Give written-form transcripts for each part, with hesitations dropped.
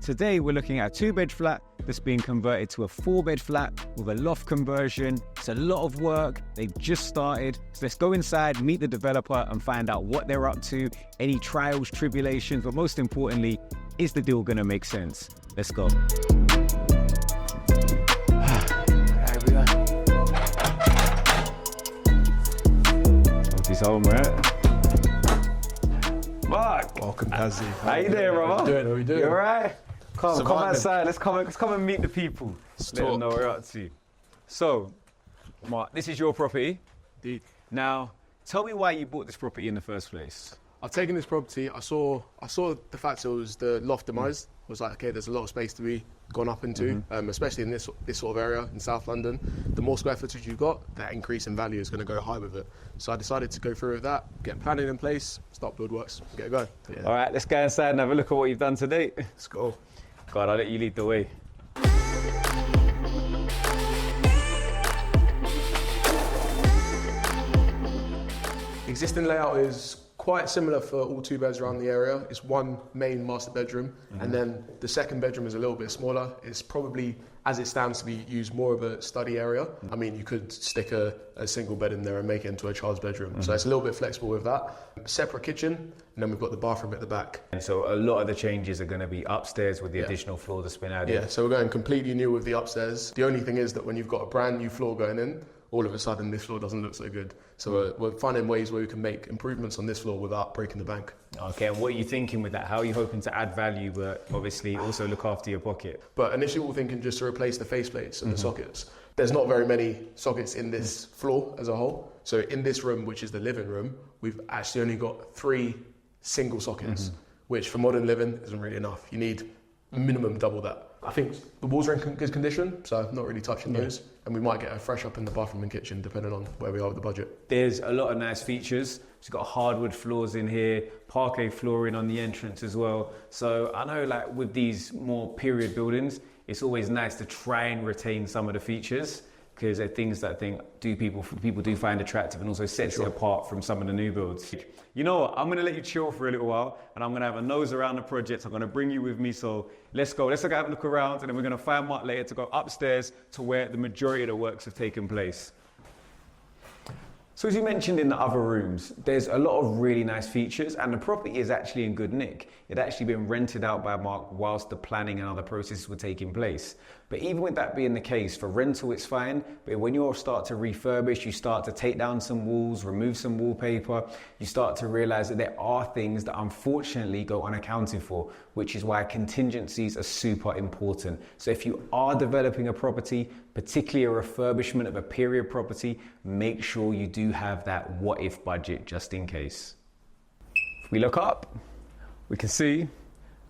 Today we're looking at a 2-bed flat that's being converted to a 4-bed flat with a loft conversion. It's a lot of work. They've just started. So let's go inside, meet the developer and find out what they're up to, any trials, tribulations, but most importantly, is the deal gonna make sense? Let's go. He's home, right? Mark! Welcome, Kazy. How you doing, brother? How you doing? You alright? Come outside. Let's come and meet the people. Let them know what we're up to. So, Mark, this is your property. Indeed. Now, tell me why you bought this property in the first place. I've taken this property. I saw the fact it was the loft demise. I was like, okay, there's a lot of space to be gone up into, especially in this sort of area in South London. The more square footage you've got, that increase in value is going to go high with it. So I decided to go through with that, get planning in place, start build works, get it going. Yeah. All right, let's go inside and have a look at what you've done to date. Let's go. God, I'll let you lead the way. Existing layout is quite similar for all 2 beds around the area. It's one main master bedroom, and then the second bedroom is a little bit smaller. It's probably, as it stands, to be used more of a study area. I mean, you could stick a single bed in there and make it into a child's bedroom. So it's a little bit flexible with that. Separate kitchen, and then we've got the bathroom at the back. And so a lot of the changes are going to be upstairs with the additional floor that's been added. Yeah, so we're going completely new with the upstairs. The only thing is that when you've got a brand new floor going in, all of a sudden this floor doesn't look so good. So we're finding ways where we can make improvements on this floor without breaking the bank. Okay, and what are you thinking with that? How are you hoping to add value, but obviously also look after your pocket? But initially we're thinking just to replace the faceplates and the sockets. There's not very many sockets in this floor as a whole. So in this room, which is the living room, we've actually only got 3 single sockets, which for modern living isn't really enough. You need minimum double that. I think the walls are in good condition, so I'm not really touching those. And we might get a fresh up in the bathroom and kitchen, depending on where we are with the budget. There's a lot of nice features. We've got hardwood floors in here, parquet flooring on the entrance as well. So I know, like with these more period buildings, it's always nice to try and retain some of the features, because they're things that I think people do find attractive, and also sets it apart from some of the new builds. You know what, I'm going to let you chill for a little while, and I'm going to have a nose around the project. I'm going to bring you with me, so let's go. Let's go have a look around, and then we're going to find Mark later to go upstairs to where the majority of the works have taken place. So as you mentioned in the other rooms, there's a lot of really nice features, and the property is actually in good nick. It had actually been rented out by Mark whilst the planning and other processes were taking place. But even with that being the case, for rental it's fine, but when you start to refurbish, you start to take down some walls, remove some wallpaper, you start to realize that there are things that unfortunately go unaccounted for, which is why contingencies are super important. So if you are developing a property, particularly a refurbishment of a period property, make sure you do have that what if budget just in case. If we look up, we can see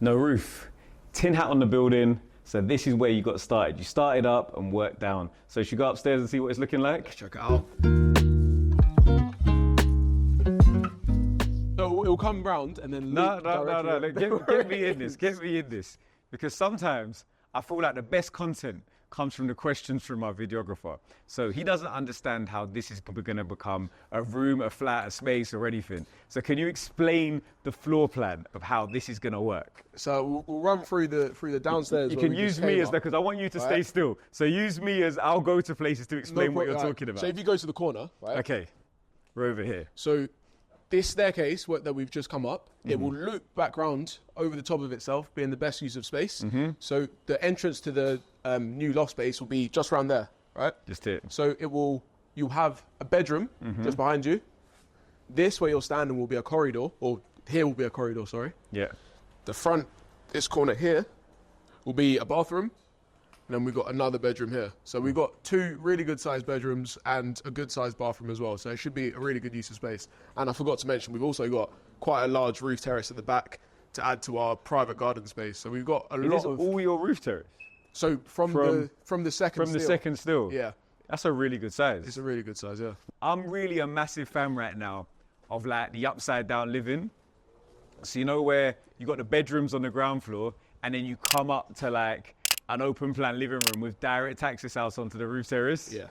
no roof, tin hat on the building. So this is where you got started. You started up and worked down. So should we go upstairs and see what it's looking like? Check it out. So it'll come round and then No. Get me in this. Because sometimes I feel like the best content comes from the questions from our videographer. So he doesn't understand how this is going to become a room, a flat, a space or anything. So can you explain the floor plan of how this is going to work? So we'll run through the downstairs. You can use me as, because I want you to stay still. So use me as I'll go to places to explain what you're talking about. So if you go to the corner, right? Okay, we're over here. So this staircase that we've just come up, it will loop back round over the top of itself, being the best use of space. So the entrance to the new loft space will be just around there, right? Just here. So you'll have a bedroom just behind you. This where you're standing will be a corridor, or here will be a corridor, sorry. Yeah. The front, this corner here, will be a bathroom. And then we've got another bedroom here. So we've got 2 really good sized bedrooms and a good sized bathroom as well. So it should be a really good use of space. And I forgot to mention, we've also got quite a large roof terrace at the back to add to our private garden space. So we've got a lot of... all your roof terrace? So from the second the second still? Yeah. That's a really good size. It's a really good size, yeah. I'm really a massive fan right now of like the upside down living. So you know where you got the bedrooms on the ground floor and then you come up to like an open plan living room with direct access out onto the roof terrace? Yeah.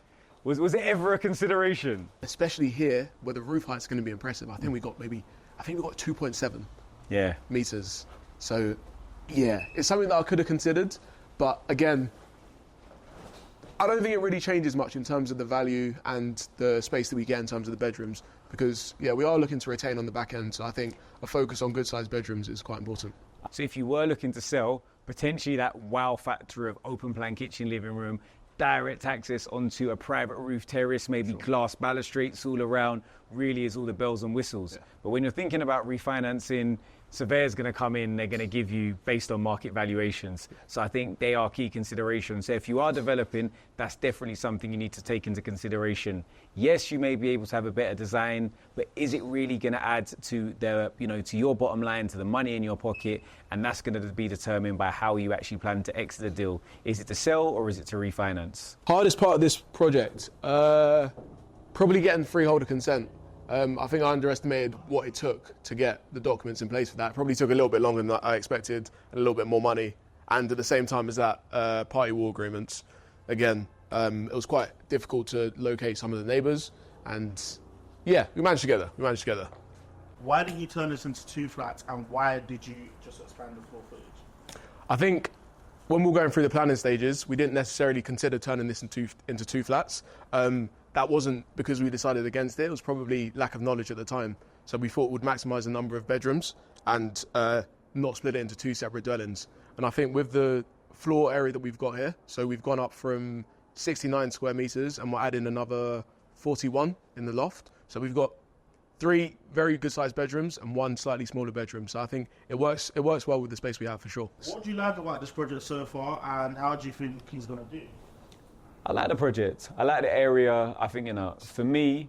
Was it ever a consideration? Especially here, where the roof height's going to be impressive. I think we got 2.7 Yeah. meters. So Yeah, it's something that I could have considered, but again, I don't think it really changes much in terms of the value and the space that we get in terms of the bedrooms, because yeah, we are looking to retain on the back end, so I think a focus on good sized bedrooms is quite important. So if you were looking to sell, potentially that wow factor of open plan kitchen, living room, direct access onto a private roof terrace, maybe glass balustrades all around, really is all the bells and whistles. Yeah. But when you're thinking about refinancing, surveyor's going to come in, they're going to give you based on market valuations. So I think they are key considerations. So if you are developing, that's definitely something you need to take into consideration. Yes, you may be able to have a better design, but is it really going to add to the, to your bottom line, to the money in your pocket? And that's going to be determined by how you actually plan to exit the deal. Is it to sell or is it to refinance? Hardest part of this project, probably getting freeholder consent. I think I underestimated what it took to get the documents in place for that. It probably took a little bit longer than I expected, and a little bit more money. And at the same time as that, party wall agreements. Again, it was quite difficult to locate some of the neighbours, and yeah, we managed to get there. Why did you turn this into 2 flats, and why did you just expand the floor footage? I think when we were going through the planning stages, we didn't necessarily consider turning this into 2 flats. That wasn't because we decided against it. It was probably lack of knowledge at the time. So we thought we'd maximise the number of bedrooms and not split it into 2 separate dwellings. And I think with the floor area that we've got here, so we've gone up from 69 square metres and we're adding another 41 in the loft. So we've got 3 very good sized bedrooms and 1 slightly smaller bedroom. So I think it works well with the space we have for sure. What do you like about this project so far, and how do you think he's going to do? I like the project. I like the area. I think, for me,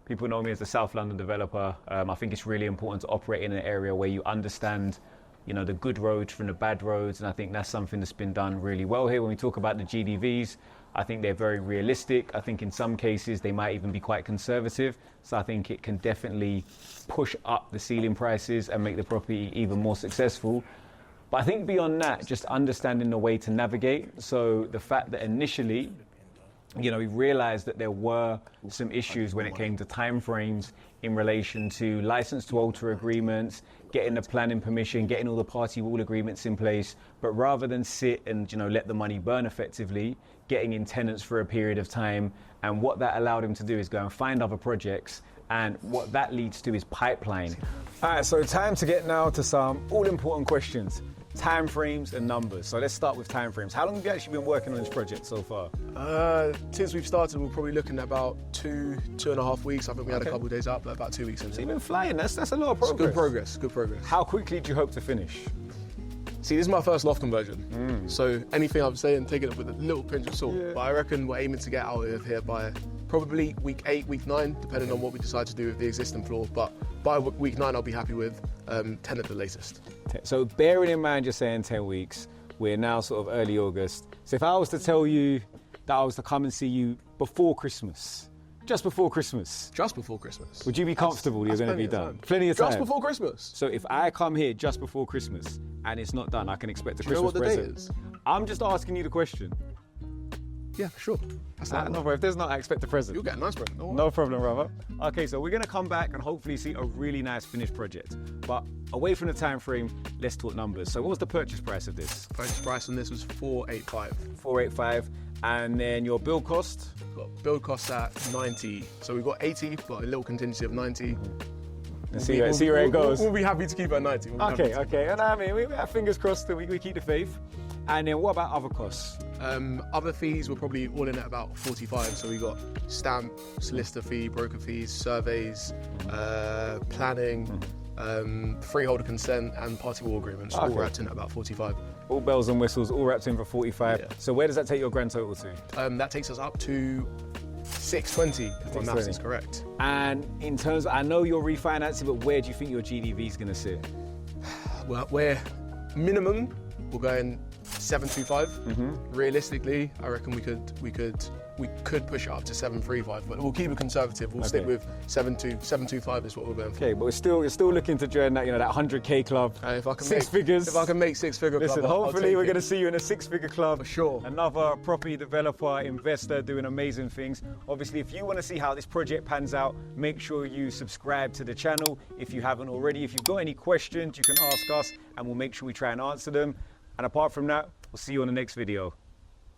people know me as a South London developer. I think it's really important to operate in an area where you understand, the good roads from the bad roads. And I think that's something that's been done really well here. When we talk about the GDVs, I think they're very realistic. I think in some cases they might even be quite conservative. So I think it can definitely push up the ceiling prices and make the property even more successful. But I think beyond that, just understanding the way to navigate. So the fact that initially, we realised that there were some issues when it came to timeframes in relation to license to alter agreements, getting the planning permission, getting all the party wall agreements in place. But rather than sit and let the money burn effectively, getting in tenants for a period of time, and what that allowed him to do is go and find other projects. And what that leads to is pipeline. All right, so time to get now to some all-important questions. Timeframes and numbers. So let's start with timeframes. How long have you actually been working on this project so far? Since we've started, we're probably looking at about 2.5 weeks. I think we had a couple of days up, but about 2 weeks in. So you've been flying. That's a lot of progress. Good progress. How quickly do you hope to finish? See, this is my first loft conversion. So anything I'm saying, take it with a little pinch of salt. Yeah. But I reckon we're aiming to get out of here by probably week 8, week 9, depending on what we decide to do with the existing floor. But by week 9, I'll be happy with 10 at the latest. So bearing in mind you're saying 10 weeks, we're now sort of early August. So if I was to tell you that I was to come and see you before Christmas, just before Christmas. Would you be comfortable you're going to be done? Plenty of time. Just before Christmas. So if I come here just before Christmas and it's not done, I can expect a Christmas present. Do you know what the date is? I'm just asking you the question. Yeah, sure. No, bro, if there's not, I expect a present. You'll get a nice present. No problem, brother. Okay, so we're going to come back and hopefully see a really nice finished project. But away from the time frame, let's talk numbers. So what was the purchase price of this? Purchase price on this was 485. 485. And then your build cost? Got build cost at 90. So we've got 80, but a little contingency of 90. See where it goes. We'll be happy to keep it at 90. Okay. And I mean, we have fingers crossed that we keep the faith. And then what about other costs? Other fees were probably all in at about 45. So we got stamp, solicitor fee, broker fees, surveys, planning, freeholder consent, and party wall agreements. All wrapped in at about 45. All bells and whistles, all wrapped in for 45. Yeah. So where does that take your grand total to? That takes us up to 620, if my maths is correct. And in terms of, I know you're refinancing, but where do you think your GDV is going to sit? Well, we're minimum, we're going 725. Realistically, I reckon we could push it up to 735, but we'll keep it conservative. We'll stick with 725 is what we're going for. Okay, but you're still looking to join that, that 100K club. If I can six figures. If I can make six-figure club, Listen, hopefully we're going to see you in a six-figure club. For sure. Another property developer, investor doing amazing things. Obviously, if you want to see how this project pans out, make sure you subscribe to the channel if you haven't already. If you've got any questions, you can ask us and we'll make sure we try and answer them. And apart from that, we'll see you on the next video.